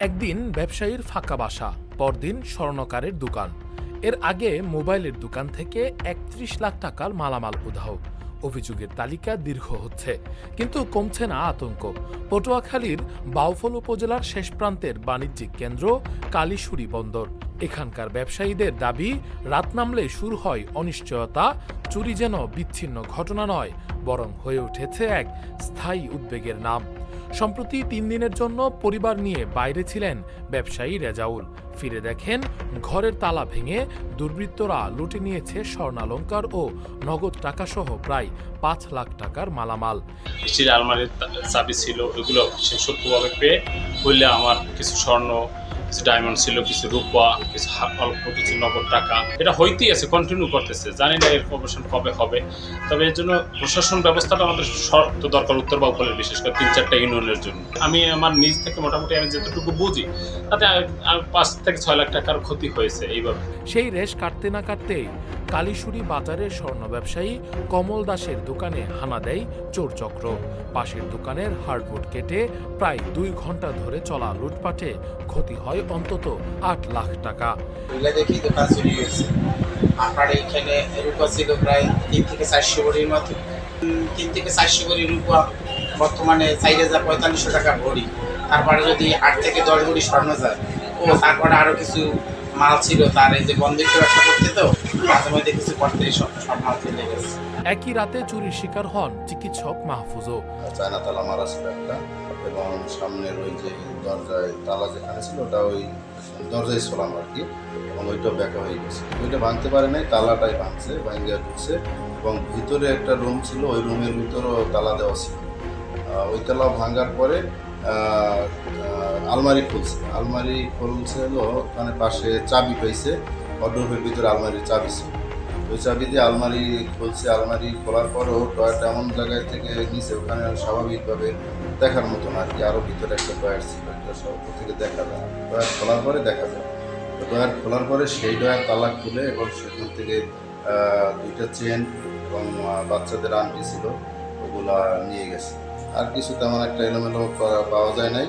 একদিন ব্যবসায়ীর ফাঁকা বাসা, পরদিন স্বর্ণকারের দোকান। এর আগে মোবাইলের দোকান থেকে ৩১ লাখ টাকার মালামাল উধাও। অভিযোগের তালিকা দীর্ঘ হচ্ছে, কিন্তু কমছে না আতঙ্ক। পটুয়াখালীর বাউফল উপজেলার শেষ প্রান্তের বাণিজ্যিক কেন্দ্র কালিশুরি বন্দর। এখানকার ব্যবসায়ীদের দাবি, রাত নামলে শুরু হয় অনিশ্চয়তা। চুরি যেন বিচ্ছিন্ন ঘটনা নয়, বরং হয়ে উঠেছে এক স্থায়ী উদ্বেগের নাম। সম্প্রতি ৩ দিনের জন্য পরিবার নিয়ে বাইরে ছিলেন ব্যবসায়ী রেজাউল। ফিরে দেখেন ঘরের তালা ভেঙে দুর্বৃত্তরা লুটে নিয়েছে স্বর্ণালংকার ও নগদ টাকাসহ প্রায় ৫ লাখ টাকার মালামাল। স্টিল আলমারির চাবি ছিল, ওইগুলো সে সূক্ষ্মভাবে পেয়ে বললে আমার কিছু স্বর্ণ, কিছু ডায়মন্ড ছিল, কিছু রূপা, কিছু অল্প কিছু নগদ টাকা। এটা হইতেই আছে, কন্টিনিউ করতেছে। জানি না এর অবসান কবে হবে। তবে এর জন্য প্রশাসন ব্যবস্থাটা আমাদের শর্ত দরকার, উত্তর বাউফলের বিশেষ করে ৩-৪টা ইউনিয়নের জন্য। আমি আমার নিজ থেকে মোটামুটি আমি যতটুকু বুঝি তাতে ৫ থেকে ৬ লাখ টাকার ক্ষতি হয়েছে এইভাবে। সেই রেশ কাটতে না কাটতেই কালিশুরি বাজারের স্বর্ণ ব্যবসায়ী কমল দাসের দোকানে হানা দেয় চোরচক্র। পাশের দোকানের হার্ডবোর্ড কেটে প্রায় ২ ঘন্টা ধরে চলা লুটপাটে ক্ষতি হয় অন্তত ৮ লাখ টাকা। দেখি দোকান চুরি গেছে। আপনার এইখানে রূপা ছিল প্রায় ৩ থেকে ৪০০ ভরির মতো। ৩ থেকে ৪০০ ভরি রূপা বর্তমানে ৪,৪৫০ টাকা ভরি। তারপরে যদি ৮ থেকে ১০ ভরি স্বর্ণ যায়, ও তারপরে আরও কিছু মাল ছিল, তার এই যে বন্ধুত্ব ব্যবসা করতে, তো মাঝে মধ্যে কিছু করতে সব মাল চলে গেছে। একই রাতে চুরির শিকার হন চিকিৎসক মাহফুজও। চায়না তালা মারা ছিল একটা, এবং সামনের ওই যে দরজায় তালা যেখানে ছিল ওটা ওই দরজায় ছোলাম আর কি, এবং ওইটাও ব্যাকা হয়ে গেছে। ওইটা ভাঙতে পারে নাই, তালাটাই ভাঙছে, ভাঙিয়া ঢুকছে। এবং ভিতরে একটা রুম ছিল, ওই রুমের ভিতরেও তালা দেওয়া ছিল। ওই তালা ভাঙার পরে আলমারি খুলছে হলো, ওখানে পাশে চাবি পাইছে, ওয়ারড্রোবের ভিতরে আলমারির চাবি ছিল। ওই চাবি দিয়ে আলমারি খুলছে। আলমারি খোলার পরেও টয়টা এমন জায়গায় থেকে নিচে, ওখানে স্বাভাবিকভাবে দেখার মতন আর কি, আরও ভিতরে একটা ডয়ার ছিল, এটা সব থেকে দেখা যায়। ডয়ার খোলার পরে দেখা যায়। তো ডয়ার খোলার পরে সেই ডয়ার তালা খুলে, এবং সেখান থেকে 2টা চেন এবং বাচ্চাদের আংটি ছিল, ওগুলা নিয়ে গেছে। আর কিছু তেমন একটা এলোমেলো পাওয়া যায় নাই,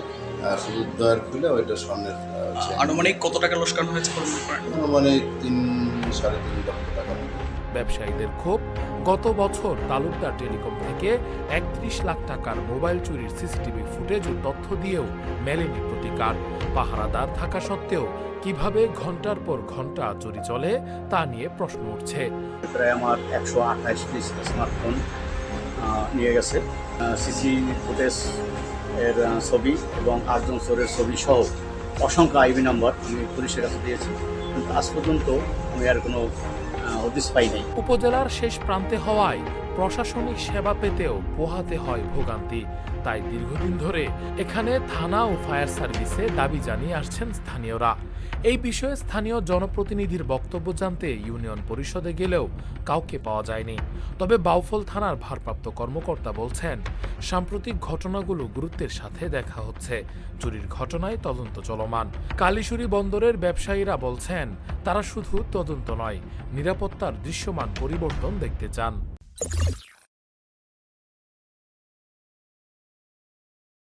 শুধু ডয়ার খুলে ওইটা স্বর্ণের চেন। আনুমানিক কত টাকা লোকসান হয়েছে? আনুমানিক ৩-৩.৫ লক্ষ টাকা। ব্যবসায়ীদের ক্ষোভ, গত বছর তালুকদার টেলিকম থেকে ৩১ লাখ টাকার মোবাইল চুরির সিসিটিভি ফুটেজ ও তথ্য দিয়েও মেলেনি প্রতিকার। পাহারাদার থাকা সত্ত্বেও কিভাবে ঘন্টার পর ঘন্টা চুরি চলে তা নিয়ে প্রশ্ন উঠছে। প্রায় আমার ১২৮ পিস স্মার্টফোন নিয়ে গেছে। সিসি ফুটেজ এর ছবি এবং ৮ জন চোরের ছবি সহ অসংখ্য আইবি নাম্বার আমি পুলিশের কাছে দিয়েছি, কিন্তু আজ পর্যন্ত আমি আর কোনো হদিস পাই নাই। উপজেলার শেষ প্রান্তে হওয়ায় প্রশাসনিক সেবা পেতেও পোহাতে হয় ভোগান্তি। তাই দীর্ঘদিন ধরে এখানে থানা ও ফায়ার সার্ভিসে দাবি জানিয়ে আসছেন স্থানীয়রা। এই বিষয়ে স্থানীয় জনপ্রতিনিধির বক্তব্য জানতে ইউনিয়ন পরিষদে গেলেও কাউকে পাওয়া যায়নি। তবে বাউফল থানার ভারপ্রাপ্ত কর্মকর্তা বলছেন, সাম্প্রতিক ঘটনাগুলো গুরুত্বের সাথে দেখা হচ্ছে। চুরির ঘটনায় তদন্ত চলমান। কালিশুরি বন্দরের ব্যবসায়ীরা বলছেন, তারা শুধু তদন্ত নয়, নিরাপত্তার দৃশ্যমান পরিবর্তন দেখতে চান।